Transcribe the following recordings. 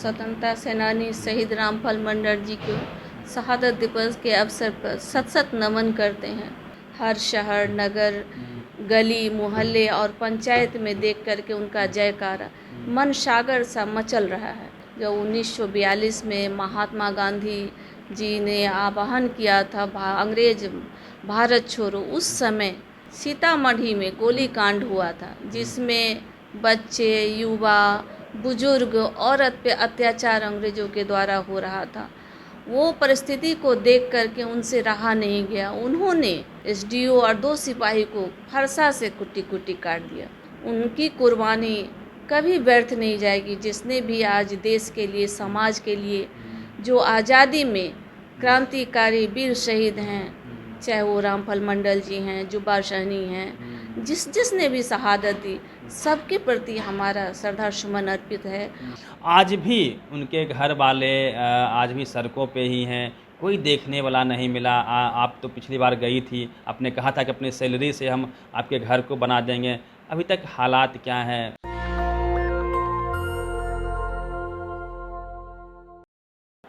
स्वतंत्रता सेनानी शहीद रामफल मंडल जी को शहादत दिवस के अवसर पर सत सत नमन करते हैं। हर शहर, नगर, गली, मोहल्ले और पंचायत में देख करके उनका जयकारा मन सागर सा मचल रहा है। जो 1942 में महात्मा गांधी जी ने आह्वान किया था अंग्रेज भारत छोड़ो, उस समय सीतामढ़ी में गोली कांड हुआ था, जिसमें बच्चे, युवा, बुजुर्ग, औरत पे अत्याचार अंग्रेजों के द्वारा हो रहा था। वो परिस्थिति को देख करके उनसे रहा नहीं गया। उन्होंने एसडीओ और 2 सिपाही को फरसा से कुटी कुटी काट दिया। उनकी कुर्बानी कभी व्यर्थ नहीं जाएगी। जिसने भी आज देश के लिए, समाज के लिए जो आज़ादी में क्रांतिकारी वीर शहीद हैं, चाहे वो रामफल मंडल जी हैं, जुब्बा सहनी हैं, जिसने भी शहादत दी, सबके प्रति हमारा श्रद्धा सुमन अर्पित है। आज भी उनके घर वाले आज भी सड़कों पे ही हैं, कोई देखने वाला नहीं मिला। आप तो पिछली बार गई थी, आपने कहा था कि अपनी सैलरी से हम आपके घर को बना देंगे। अभी तक हालात क्या हैं?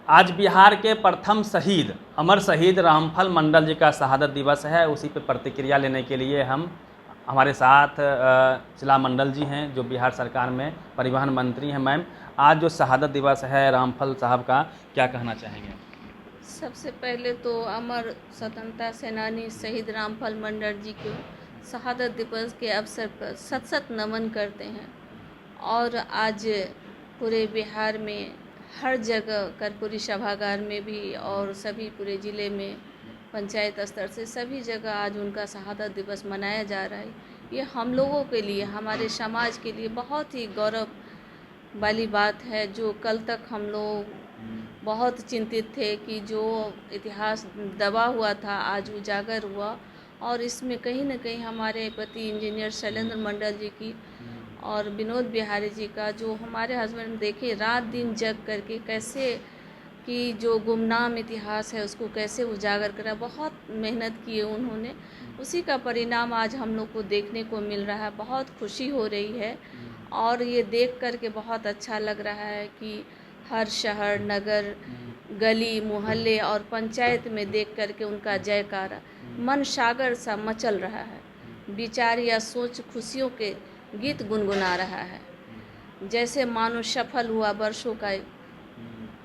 आज बिहार के प्रथम शहीद, अमर शहीद रामफल मंडल जी का शहादत दिवस है। उसी पे प्रतिक्रिया लेने के लिए हमारे साथ शिला मंडल जी हैं, जो बिहार सरकार में परिवहन मंत्री हैं। मैम, आज जो शहादत दिवस है रामफल साहब का, क्या कहना चाहेंगे? सबसे पहले तो अमर स्वतंत्रता सेनानी शहीद रामफल मंडल जी को शहादत दिवस के अवसर पर सत सत नमन करते हैं। और आज पूरे बिहार में हर जगह, कर्पूरी सभागार में भी और सभी पूरे ज़िले में पंचायत स्तर से सभी जगह आज उनका शहादत दिवस मनाया जा रहा है। ये हम लोगों के लिए, हमारे समाज के लिए बहुत ही गौरव वाली बात है। जो कल तक हम लोग बहुत चिंतित थे कि जो इतिहास दबा हुआ था आज उजागर हुआ। और इसमें कहीं न कहीं हमारे पति इंजीनियर शैलेंद्र मंडल जी की और विनोद बिहारी जी का, जो हमारे हस्बैंड देखे रात दिन जग करके कैसे कि जो गुमनाम इतिहास है उसको कैसे उजागर करा, बहुत मेहनत की है उन्होंने। उसी का परिणाम आज हम लोग को देखने को मिल रहा है। बहुत खुशी हो रही है और ये देख करके बहुत अच्छा लग रहा है कि हर शहर, नगर, गली, मोहल्ले और पंचायत में देख करके उनका जयकारा मन सागर सा मचल रहा है। विचार या सोच खुशियों के गीत गुनगुना रहा है, जैसे मानो सफल हुआ वर्षों का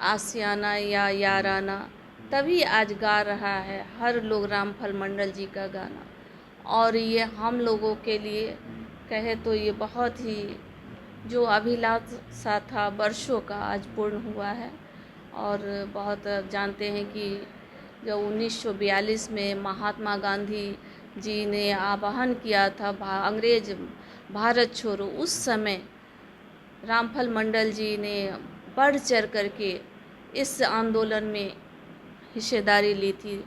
आशियाना या याराना। तभी आज गा रहा है हर लोग रामफल मंडल जी का गाना। और ये हम लोगों के लिए कहे तो ये बहुत ही जो अभिलाषा था वर्षों का, आज पूर्ण हुआ है। और बहुत जानते हैं कि जब 1942 में महात्मा गांधी जी ने आह्वान किया था अंग्रेज भारत छोड़ो, उस समय रामफल मंडल जी ने बढ़ चढ़ करके इस आंदोलन में हिस्सेदारी ली थी।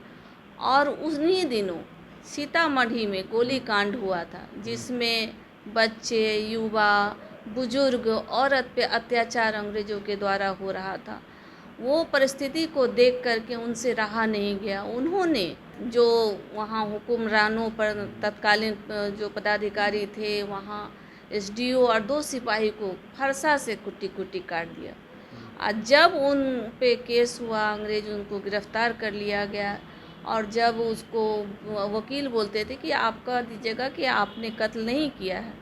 और उन्हीं दिनों सीतामढ़ी में गोली कांड हुआ था, जिसमें बच्चे, युवा, बुजुर्ग, औरत पे अत्याचार अंग्रेजों के द्वारा हो रहा था। वो परिस्थिति को देख करके उनसे रहा नहीं गया। उन्होंने जो वहाँ हुक्मरानों पर, तत्कालीन जो पदाधिकारी थे वहाँ, एसडीओ और 2 सिपाही को फरसा से कुटी कुटी काट दिया। आज जब उन पे केस हुआ, अंग्रेज उनको गिरफ्तार कर लिया गया। और जब उसको वकील बोलते थे कि आप कह दीजिएगा कि आपने कत्ल नहीं किया है,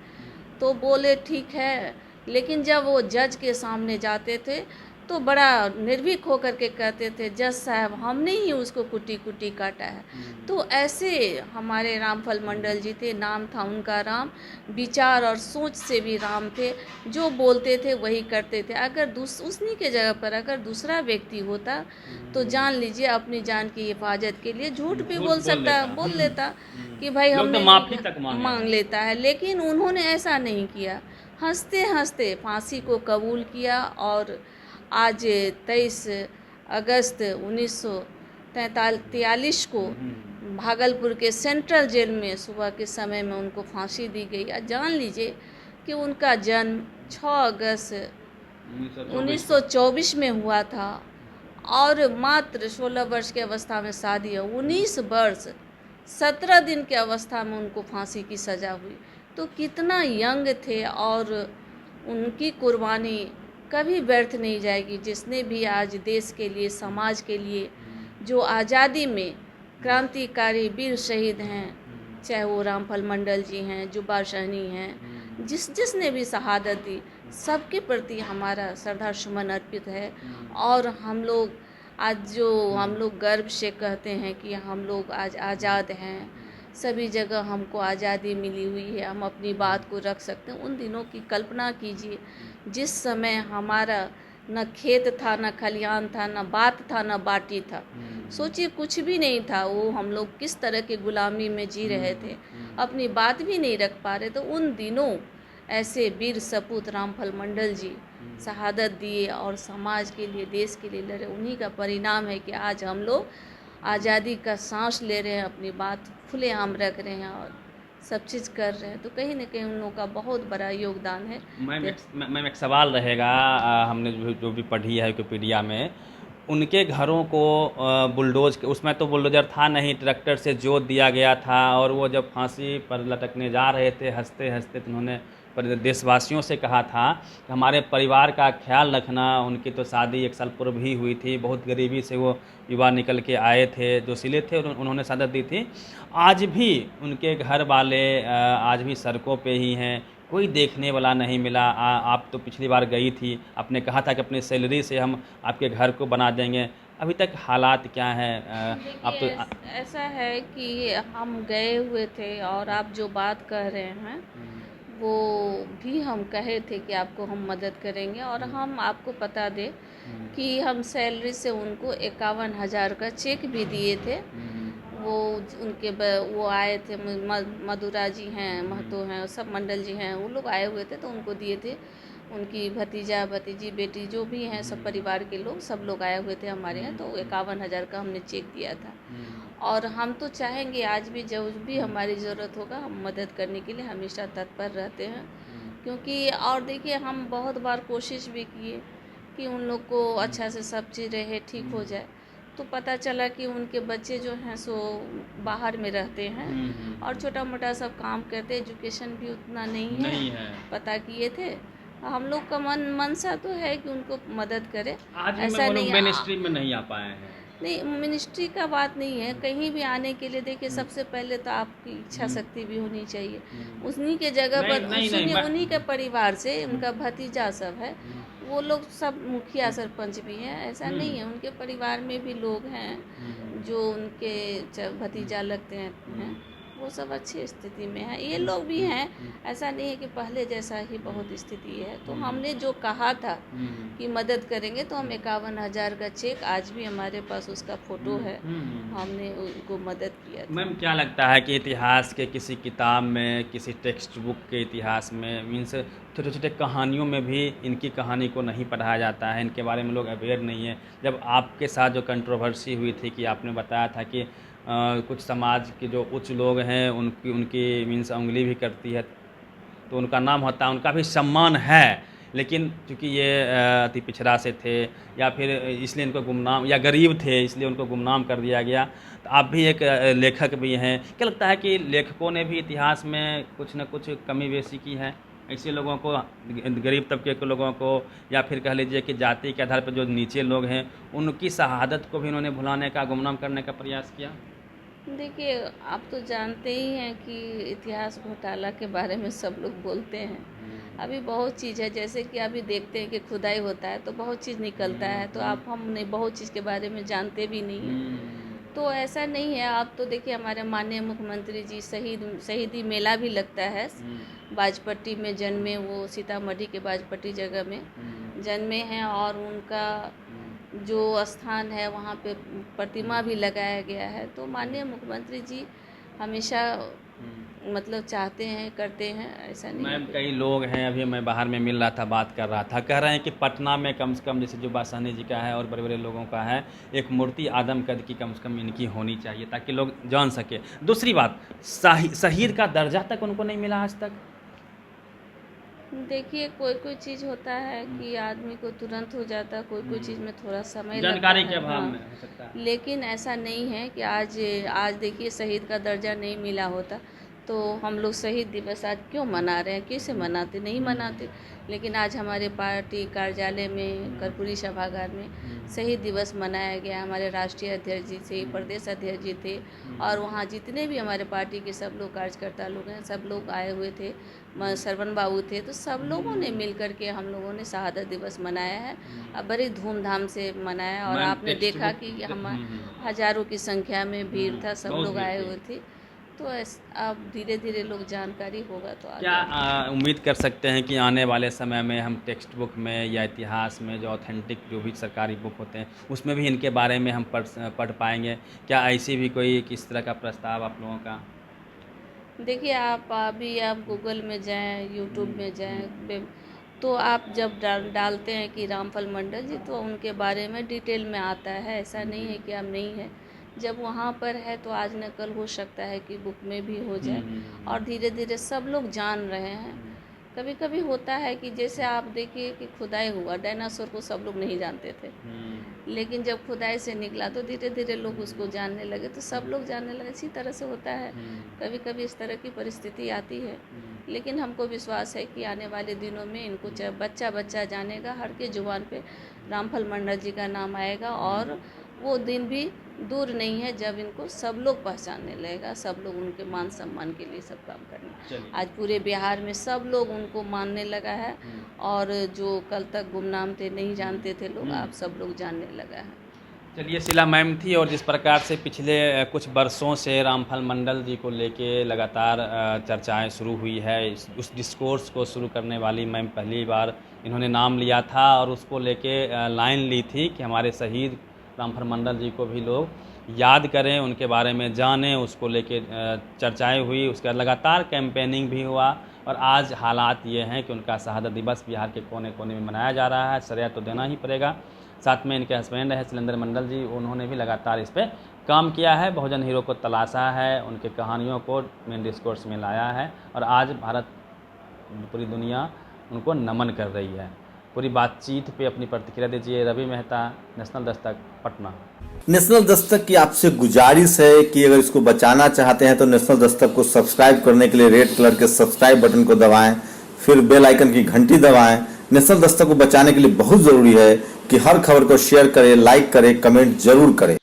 तो बोले ठीक है। लेकिन जब वो जज के सामने जाते थे तो बड़ा निर्भीक होकर के कहते थे, जज साहब हमने ही उसको कुटी कुटी काटा है। तो ऐसे हमारे रामफल मंडल जी थे, नाम था उनका राम, विचार और सोच से भी राम थे। जो बोलते थे वही करते थे। अगर उन्हीं के जगह पर अगर दूसरा व्यक्ति होता तो जान लीजिए अपनी जान की हिफाजत के लिए झूठ भी बोल लेता कि भाई हमने माफी तक मांग लेता है। लेकिन उन्होंने ऐसा नहीं किया, हंसते हंसते फांसी को कबूल किया। और आज 23 अगस्त 1943 को भागलपुर के सेंट्रल जेल में सुबह के समय में उनको फांसी दी गई। जान लीजिए कि उनका जन्म 6 अगस्त 1924 में हुआ था और मात्र 16 वर्ष की अवस्था में शादी है। 19 वर्ष 17 दिन की अवस्था में उनको फांसी की सज़ा हुई। तो कितना यंग थे और उनकी कुर्बानी कभी व्यर्थ नहीं जाएगी। जिसने भी आज देश के लिए, समाज के लिए जो आज़ादी में क्रांतिकारी वीर शहीद हैं, चाहे वो रामफल मंडल जी हैं, जुब्बार सहनी हैं, जिसने भी शहादत दी, सबके प्रति हमारा श्रद्धा सुमन अर्पित है। और हम लोग आज जो हम लोग गर्व से कहते हैं कि हम लोग आज आज़ाद हैं, सभी जगह हमको आज़ादी मिली हुई है, हम अपनी बात को रख सकते हैं। उन दिनों की कल्पना कीजिए, जिस समय हमारा न खेत था, न खलिहान था, न बात था, न बाटी था। सोचिए, कुछ भी नहीं था। वो हम लोग किस तरह की गुलामी में जी रहे थे, अपनी बात भी नहीं रख पा रहे। तो उन दिनों ऐसे वीर सपूत रामफल मंडल जी शहादत दिए और समाज के लिए, देश के लिए लड़े। उन्हीं का परिणाम है कि आज हम लोग आज़ादी का सांस ले रहे हैं, अपनी बात खुलेआम रख रहे हैं और सब चीज़ कर रहे हैं। तो कहीं ना कहीं उन लोगों का बहुत बड़ा योगदान है। मैम एक सवाल रहेगा, हमने जो भी पढ़ी है विकिपीडिया में, उनके घरों को बुलडोज, उसमें तो बुलडोजर था नहीं, ट्रैक्टर से जोत दिया गया था। और वो जब फांसी पर लटकने जा रहे थे, हंसते हंसते, तो उन्होंने देशवासियों से कहा था कि हमारे परिवार का ख्याल रखना। उनकी तो शादी 1 साल पूर्व ही हुई थी, बहुत गरीबी से वो युवा निकल के आए थे, जो सिले थे, उन्होंने शहादत दी थी। आज भी उनके घर वाले आज भी सड़कों पे ही हैं, कोई देखने वाला नहीं मिला। आप तो पिछली बार गई थी, आपने कहा था कि अपनी सैलरी से हम आपके घर को बना देंगे। अभी तक हालात क्या हैं? आप तो ऐसा है कि हम गए हुए थे और आप जो बात कह रहे हैं वो भी हम कहे थे कि आपको हम मदद करेंगे। और हम आपको बता दें कि हम सैलरी से उनको 51,000 का चेक भी दिए थे। वो वो आए थे, मधुरा जी हैं, महतो हैं, सब मंडल जी हैं, वो लोग आए हुए थे तो उनको दिए थे। उनकी भतीजा, भतीजी, बेटी जो भी हैं, सब परिवार के लोग, सब लोग आए हुए थे हमारे यहाँ। तो 51,000 का हमने चेक दिया था। और हम तो चाहेंगे आज भी, जब भी हमारी ज़रूरत होगा, हम मदद करने के लिए हमेशा तत्पर रहते हैं। क्योंकि और देखिए, हम बहुत बार कोशिश भी किए कि उन लोग को अच्छा से सब चीज़ रहे, ठीक हो जाए। तो पता चला कि उनके बच्चे जो हैं सो बाहर में रहते हैं और छोटा मोटा सब काम करते, एजुकेशन भी उतना नहीं है। पता किए थे, हम लोग का मनसा तो है कि उनको मदद करें। आज ऐसा नहीं, मिनिस्ट्री में नहीं आ पाए हैं। नहीं, मिनिस्ट्री का बात नहीं है। कहीं भी आने के लिए देखिए, सबसे पहले तो आपकी इच्छा शक्ति भी होनी चाहिए। उन्हीं के जगह पर उन्हीं के परिवार से उनका भतीजा सब है, वो लोग सब मुखिया सरपंच भी हैं। ऐसा नहीं है, उनके परिवार में भी लोग हैं जो उनके भतीजा लगते हैं, वो सब अच्छी स्थिति में है। ये लोग भी हैं, ऐसा नहीं है कि पहले जैसा ही बहुत स्थिति है। तो हमने जो कहा था कि मदद करेंगे, तो हम 51,000 का चेक, आज भी हमारे पास उसका फ़ोटो है, हमने उनको मदद किया था। मैम, क्या लगता है कि इतिहास के किसी किताब में, किसी टेक्स्ट बुक के इतिहास में, मीन्स छोटे छोटे कहानियों में भी इनकी कहानी को नहीं पढ़ाया जाता है, इनके बारे में लोग अवेयर नहीं है? जब आपके साथ जो कंट्रोवर्सी हुई थी कि आपने बताया था कि कुछ समाज के जो उच्च लोग हैं, उनकी मीन्स उंगली भी करती है, तो उनका नाम होता है, उनका भी सम्मान है, लेकिन चूँकि ये अति पिछड़ा से थे, या फिर इसलिए इनको गुमनाम, या गरीब थे इसलिए उनको गुमनाम कर दिया गया। तो आप भी एक लेखक भी हैं, क्या लगता है कि लेखकों ने भी इतिहास में कुछ न कुछ कमी बेशी की है? ऐसे लोगों को, गरीब तबके के लोगों को, या फिर कह लीजिए कि जाति के आधार पर जो नीचे लोग हैं, उनकी शहादत को भी उन्होंने भुलाने का, गुमनाम करने का प्रयास किया? देखिए, आप तो जानते ही हैं कि इतिहास घोटाला के बारे में सब लोग बोलते हैं। अभी बहुत चीज़ है, जैसे कि अभी देखते हैं कि खुदाई होता है तो बहुत चीज़ निकलता है, तो हमने बहुत चीज़ के बारे में जानते भी नहीं हैं। तो ऐसा नहीं है। आप तो देखिए, हमारे माननीय मुख्यमंत्री जी शहीदी मेला भी लगता है बाजपट्टी में, जन्मे, वो सीतामढ़ी के बाजपट्टी जगह में जन्मे हैं, और उनका जो स्थान है वहाँ पे प्रतिमा भी लगाया गया है। तो माननीय मुख्यमंत्री जी हमेशा मतलब चाहते हैं, करते हैं, ऐसा नहीं। मैम, कई लोग हैं, अभी मैं बाहर में मिल रहा था, बात कर रहा था, कह रहे हैं कि पटना में कम से कम, जैसे जुब्बार सहनी जी का है और बड़े बड़े लोगों का है, एक मूर्ति आदम कद की कम से कम इनकी होनी चाहिए, ताकि लोग जान सके। दूसरी बात, शहीद का दर्जा तक उनको नहीं मिला आज तक। देखिए, कोई चीज़ होता है कि आदमी को तुरंत हो जाता है, कोई चीज़ में थोड़ा समय जानकारी लगता के है। अभाव में हो सकता है। लेकिन ऐसा नहीं है कि आज देखिए, शहीद का दर्जा नहीं मिला होता तो हम लोग शहीद दिवस आज क्यों मना रहे हैं, कैसे मनाते, नहीं मनाते। लेकिन आज हमारे पार्टी कार्यालय में कर्पूरी सभागार में शहीद दिवस मनाया गया। हमारे राष्ट्रीय अध्यक्ष जी थे, प्रदेश अध्यक्ष जी थे, और वहाँ जितने भी हमारे पार्टी के सब लोग कार्यकर्ता लोग हैं, सब लोग आए हुए थे। सरवण बाबू थे, तो सब लोगों ने मिल कर के हम लोगों ने शहादत दिवस मनाया है। अब बड़ी धूमधाम से मनाया, और आपने देखा कि हम हजारों की संख्या में भीड़ था, सब लोग आए हुए थे। तो अब धीरे धीरे लोग जानकारी होगा तो क्या उम्मीद कर सकते हैं कि आने वाले समय में हम टेक्स्ट बुक में या इतिहास में जो ऑथेंटिक जो भी सरकारी बुक होते हैं उसमें भी इनके बारे में हम पढ़ पाएंगे? क्या ऐसी भी कोई किस तरह का प्रस्ताव आप लोगों का? देखिए, आप गूगल में जाएं, यूट्यूब में जाएं, तो आप जब डालते हैं कि रामफल मंडल जी, तो उनके बारे में डिटेल में आता है। ऐसा नहीं है कि अब नहीं है, जब वहाँ पर है तो आज न कल हो सकता है कि बुक में भी हो जाए, और धीरे धीरे सब लोग जान रहे हैं। कभी कभी होता है कि जैसे आप देखिए कि खुदाई हुआ, डायनासोर को सब लोग नहीं जानते थे, लेकिन जब खुदाई से निकला तो धीरे धीरे लोग उसको जानने लगे, तो सब लोग जानने लगे। इसी तरह से होता है, कभी कभी इस तरह की परिस्थिति आती है। लेकिन हमको विश्वास है कि आने वाले दिनों में इनको चाहे बच्चा बच्चा जानेगा, हर के जुबान पे रामफल मंडल जी का नाम आएगा, और वो दिन भी दूर नहीं है जब इनको सब लोग पहचानने लगेगा, सब लोग उनके मान सम्मान के लिए सब काम करने। आज पूरे बिहार में सब लोग उनको मानने लगा है, और जो कल तक गुमनाम थे, नहीं जानते थे लोग, आप सब लोग जानने लगा है। चलिए, शीला मैम थी, और जिस प्रकार से पिछले कुछ वर्षों से रामफल मंडल जी को लेके लगातार चर्चाएं शुरू हुई है, उस डिस्कोर्स को शुरू करने वाली मैम पहली बार इन्होंने नाम लिया था, और उसको लेके लाइन ली थी कि हमारे शहीद रामफल मंडल जी को भी लोग याद करें, उनके बारे में जानें। उसको लेके चर्चाएं हुई, उसके बाद लगातार कैंपेनिंग भी हुआ, और आज हालात ये हैं कि उनका शहादत दिवस बिहार के कोने कोने में मनाया जा रहा है। श्रेय तो देना ही पड़ेगा। साथ में इनके हस्बैंड है शैलेंद्र मंडल जी, उन्होंने भी लगातार इस पर काम किया है, बहुजन हीरो को तलाशा है, उनके कहानियों को मेन डिस्कोर्स में लाया है, और आज भारत, पूरी दुनिया उनको नमन कर रही है। पूरी बातचीत पे अपनी प्रतिक्रिया दीजिए। रवि मेहता, नेशनल दस्तक, पटना। नेशनल दस्तक की आपसे गुजारिश है कि अगर इसको बचाना चाहते हैं तो नेशनल दस्तक को सब्सक्राइब करने के लिए रेड कलर के सब्सक्राइब बटन को दबाएं, फिर बेल आइकन की घंटी दबाएं। नेशनल दस्तक को बचाने के लिए बहुत ज़रूरी है कि हर खबर को शेयर करें, लाइक करें, कमेंट जरूर करें।